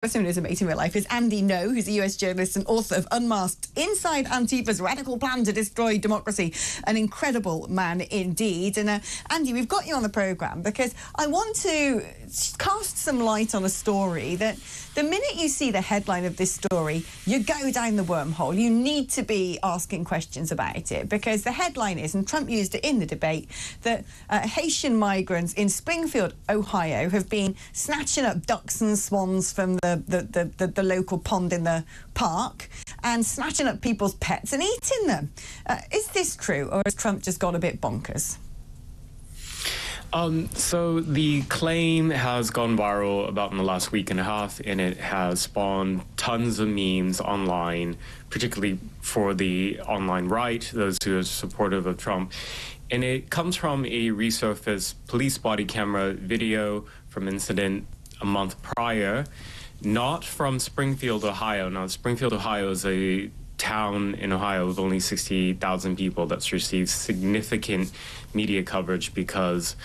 person who's amazing in real life is Andy No, who's a US journalist and author of Unmasked: Inside Antifa's Radical Plan to Destroy Democracy. An incredible man indeed. And Andy, we've got you on the programme because I want to cast some light on a story that the minute you see the headline of this story, you go down the wormhole. You need to be asking questions about it, because the headline is, and Trump used it in the debate, that Haitian migrants in Springfield, Ohio, have been snatching up ducks and swans from the local pond in the park and snatching up people's pets and eating them. Is this true, or has Trump just got a bit bonkers? So the claim has gone viral about in the last week and a half, and it has spawned tons of memes online, particularly for the online right, those who are supportive of Trump. And it comes from a resurfaced police body camera video from incident a month prior, not from Springfield, Ohio. Now, Springfield, Ohio is a town in Ohio with only 60,000 people that's received significant media coverage because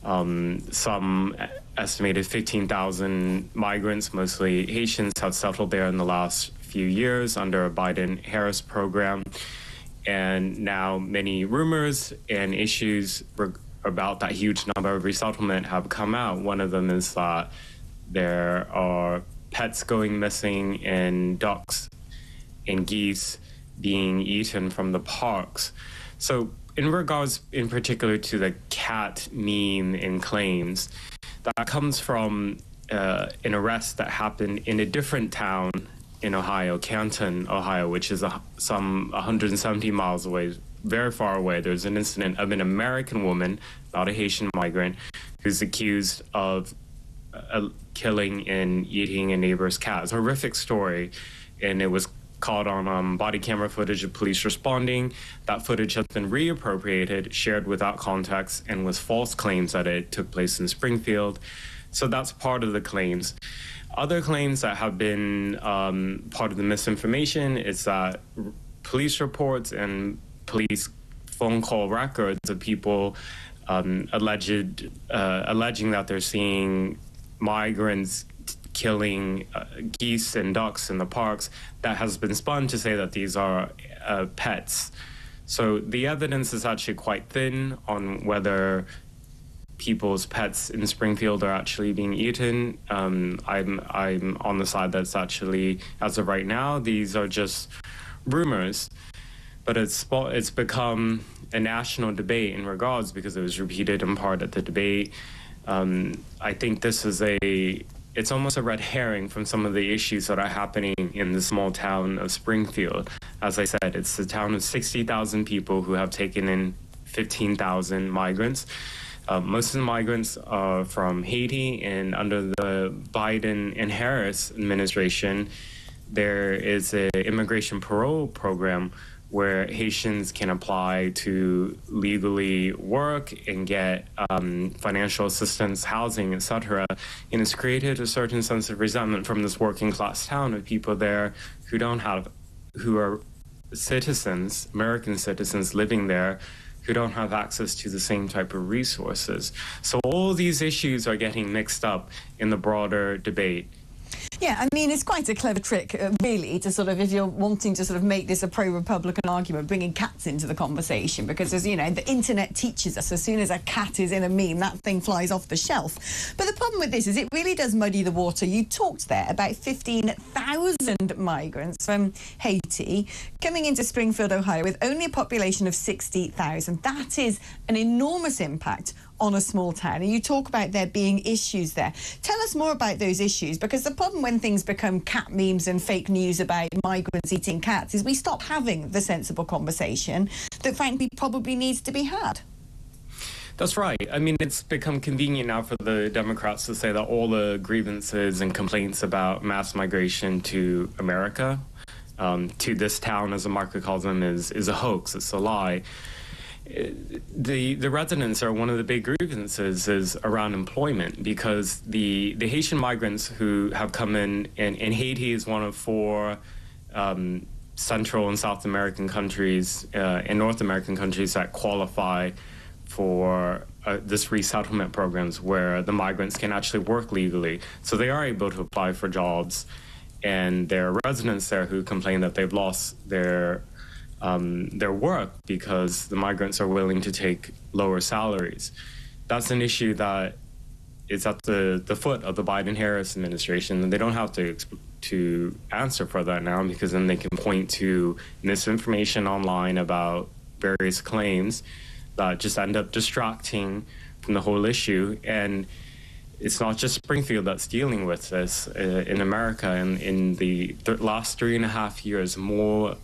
some estimated 15,000 migrants, mostly Haitians, have settled there in the last few years under a Biden-Harris program. And now many rumors and issues about that huge number of resettlement have come out. One of them is that there are pets going missing and ducks and geese being eaten from the parks. So in regards in particular to the cat meme and claims, that comes from an arrest that happened in a different town in Ohio, Canton, Ohio, which is some 170 miles away, very far away. There's an incident of an American woman, not a Haitian migrant, who's accused of killing and eating a neighbor's cat. It's a horrific story, and it was caught on body camera footage of police responding. That footage has been reappropriated, shared without context, and with false claims that it took place in Springfield. So that's part of the claims. Other claims that have been part of the misinformation is that police reports and police phone call records of people alleging that they're seeing migrants killing geese and ducks in the parks, that has been spun to say that these are pets. So the evidence is actually quite thin on whether people's pets in Springfield are actually being eaten. I'm on the side that's actually, as of right now, these are just rumors. But it's become a national debate in regards, because it was repeated in part at the debate. I think this is it's almost a red herring from some of the issues that are happening in the small town of Springfield. As I said, it's a town of 60,000 people who have taken in 15,000 migrants. Most of the migrants are from Haiti, and under the Biden and Harris administration, there is an immigration parole program where Haitians can apply to legally work and get financial assistance, housing, etc. And it's created a certain sense of resentment from this working class town of people there who are citizens, American citizens living there, who don't have access to the same type of resources. So all these issues are getting mixed up in the broader debate. Yeah, I mean, it's quite a clever trick, really, to sort of, if you're wanting to sort of make this a pro-Republican argument, bringing cats into the conversation, because, as you know, the internet teaches us as soon as a cat is in a meme, that thing flies off the shelf. But the problem with this is it really does muddy the water. You talked there about 15,000 migrants from Haiti coming into Springfield, Ohio, with only a population of 60,000. That is an enormous impact on a small town, and you talk about there being issues there. Tell us more about those issues, because the problem when things become cat memes and fake news about migrants eating cats is we stop having the sensible conversation that frankly probably needs to be had. That's right. I mean, it's become convenient now for the Democrats to say that all the grievances and complaints about mass migration to America, to this town, as the market calls them, is a hoax. It's a lie. The residents are one of the big grievances is around employment, because the Haitian migrants who have come in, and Haiti is one of 4 Central and South American countries and North American countries that qualify for this resettlement programs where the migrants can actually work legally. So they are able to apply for jobs, and there are residents there who complain that they've lost their work because the migrants are willing to take lower salaries. That's an issue that is at the foot of the Biden-Harris administration, and they don't have to answer for that now, because then they can point to misinformation online about various claims that just end up distracting from the whole issue. And it's not just Springfield that's dealing with this. In America, and in the last 3.5 years, more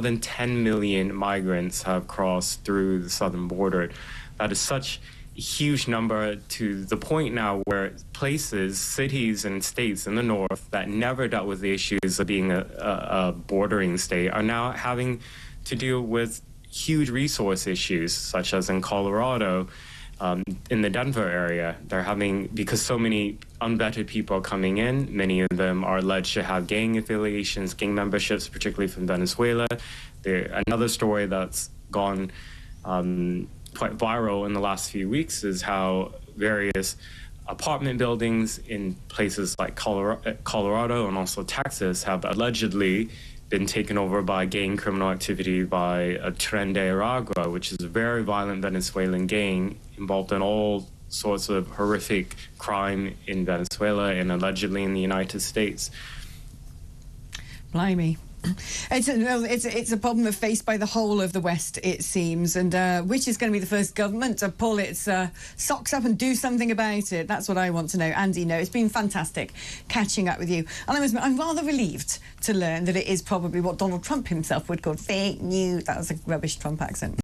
than 10 million migrants have crossed through the southern border. That is such a huge number, to the point now where places, cities and states in the north that never dealt with the issues of being a bordering state are now having to deal with huge resource issues, such as in Colorado, in the Denver area. They're having, because so many unvetted people are coming in, many of them are alleged to have gang affiliations, gang memberships, particularly from Venezuela. Another story that's gone quite viral in the last few weeks is how various apartment buildings in places like Colorado and also Texas have allegedly been taken over by gang criminal activity by a Tren de Aragua, which is a very violent Venezuelan gang involved in all sorts of horrific crime in Venezuela and allegedly in the United States. Blimey. It's a problem faced by the whole of the West, it seems, and which is going to be the first government to pull its socks up and do something about it? That's what I want to know. Andy, no, it's been fantastic catching up with you. And I'm rather relieved to learn that it is probably what Donald Trump himself would call fake news. That was a rubbish Trump accent.